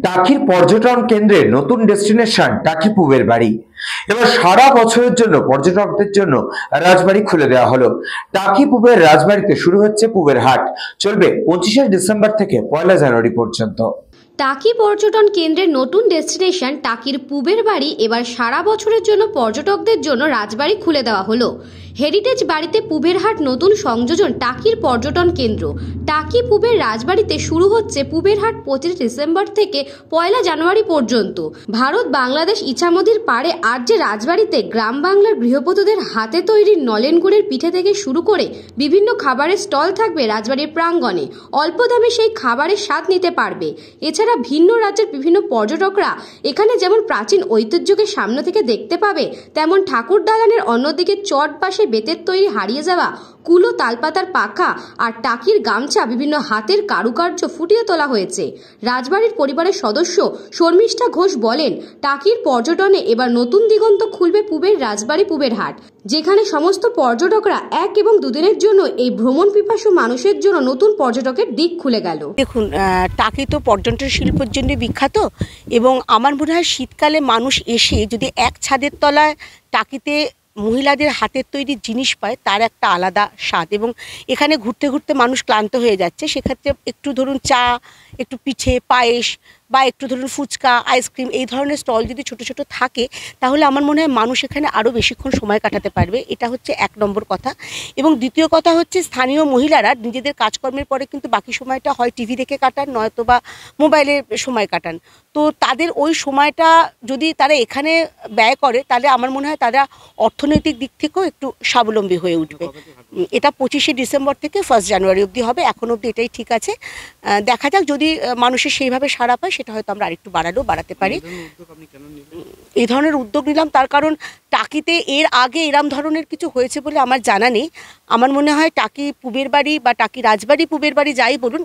টাকির পর্যটন কেন্দ্রে নতুন ডেস্টিনেশন টাকি পুবের বাড়ি। এবার সারা বছরের জন্য পর্যটকদের জন্য রাজবাড়ি খুলে দেওয়া হলো। টাকি পুবের রাজবাড়িতে শুরু হচ্ছে পুবের হাট, চলবে 25শে ডিসেম্বর থেকে 1 জানুয়ারি পর্যন্ত। টাকি পর্যটন কেন্দ্রের নতুন ডেস্টিনেশন টাকির পুবের বাড়ি এবার সারা বছরের জন্য পর্যটকদের জন্য রাজবাড়ি খুলে দেওয়া হলো। হেরিটেজ বাড়িতে পুবের হাট নতুন সংযোজন টাকির পর্যটন কেন্দ্র। টাকি পুবের রাজবাড়িতে শুরু হচ্ছে পুবের হাট 25 ডিসেম্বর থেকে 1 জানুয়ারি পর্যন্ত। ভারত বাংলাদেশ ইছামতির পাড়ে আর যে রাজবাড়িতে গ্রাম বাংলার গৃহবধূদের হাতে তৈরি নলেন গুড়ের পিঠে থেকে শুরু করে বিভিন্ন খাবারের স্টল থাকবে রাজবাড়ির প্রাঙ্গণে। অল্প দামে সেই খাবারের স্বাদ নিতে পারবে। এছাড়া ভিন্ন রাজ্যের বিভিন্ন পর্যটকরা এখানে যেমন প্রাচীন ঐতিহ্যকে সামনে থেকে দেখতে পাবে, তেমন ঠাকুর দালানের অন্যদিকে চট বাসে বেতের তৈরি হারিয়ে যাওয়া কুলো, তালপাতার পাখা আর টাকির গামছা বিভিন্ন হাতের কারুকার্য ফুটিয়ে তোলা হয়েছে। রাজবাড়ির পরিবারের সদস্য শর্মিষ্ঠা ঘোষ বলেন, টাকির পর্যটনে এবার নতুন দিগন্ত খুলবে পুবের রাজবাড়ি পুবের হাট, যেখানে সমস্ত পর্যটকরা 1 এবং 2 দিনের জন্য এই ভ্রমণ পিপাসু মানুষের জন্য নতুন পর্যটকের দিক খুলে গেল। দেখুন, টাকি তো পর্যটন শিল্পের জন্য বিখ্যাত এবং আমার মনে হয় শীতকালে মানুষ এসে যদি এক ছাদের তলায় টাকিতে মহিলাদের হাতের তৈরি জিনিস পায় তার একটা আলাদা স্বাদ। এবং এখানে ঘুরতে ঘুরতে মানুষ ক্লান্ত হয়ে যাচ্ছে, সেক্ষেত্রে একটু ধরুন চা, একটু পিঠে পায়েস বা একটু ধরুন ফুচকা, আইসক্রিম এই ধরনের স্টল যদি ছোট ছোট থাকে তাহলে আমার মনে হয় মানুষ এখানে আরও বেশিক্ষণ সময় কাটাতে পারবে। এটা হচ্ছে 1 নম্বর কথা। এবং দ্বিতীয় কথা হচ্ছে স্থানীয় মহিলারা নিজেদের কাজকর্মের পরে কিন্তু বাকি সময়টা হয় টিভি দেখে কাটান, নয়তো বা মোবাইলে সময় কাটান। তো তাদের ওই সময়টা যদি তারা এখানে ব্যয় করে তাহলে আমার মনে হয় তারা অর্থনৈতিক দিক থেকেও একটু স্বাবলম্বী হয়ে উঠবে। এটা 25শে ডিসেম্বর থেকে 1 জানুয়ারি অবধি হবে, এখন অবধি এটাই ঠিক আছে। দেখা যাক, যদি মানুষের সেইভাবে সাড়া পায় সেটা হয়তো আমরা আরেকটু বাড়াতে পারি। এই ধরনের উদ্যোগ নিলাম তার কারণ টাকিতে এর আগে এরম ধরনের কিছু হয়েছে বলে আমার জানা নেই। আমার মনে হয় টাকি পুবের বাড়ি বা টাকি রাজবাড়ি পুবের বাড়ি যাই বলুন,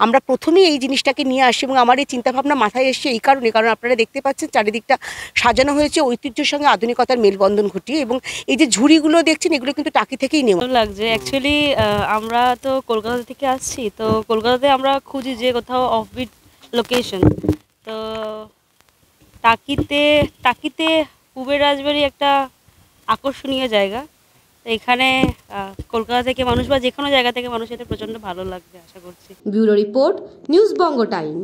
আমরা প্রথমেই এই জিনিসটাকে নিয়ে আসি এবং আমার এই চিন্তাভাবনা মাথায় এসছে এই কারণে, কারণ আপনারা দেখতে পাচ্ছেন চারিদিকটা সাজানো হয়েছে ঐতিহ্যের সঙ্গে আধুনিকতার মেলবন্ধন ঘটিয়ে। এবং এই যে ঝুড়িগুলো দেখছেন এগুলো কিন্তু টাকি থেকেই নেওয়া। লাগছে অ্যাকচুয়ালি আমরা তো কলকাতা থেকে আসছি, তো কলকাতাতে আমরা খুঁজি যে কোথাও অফবিট লোকেশন, তো টাকিতে পুবের রাজবাড়ি একটা আকর্ষণীয় জায়গা। তো এখানে কলকাতা থেকে মানুষ বা যে কোনো জায়গা থেকে মানুষ এটা প্রচণ্ড ভালো লাগবে আশা করছি। ব্যুরো রিপোর্ট, নিউজ বঙ্গ টাইম।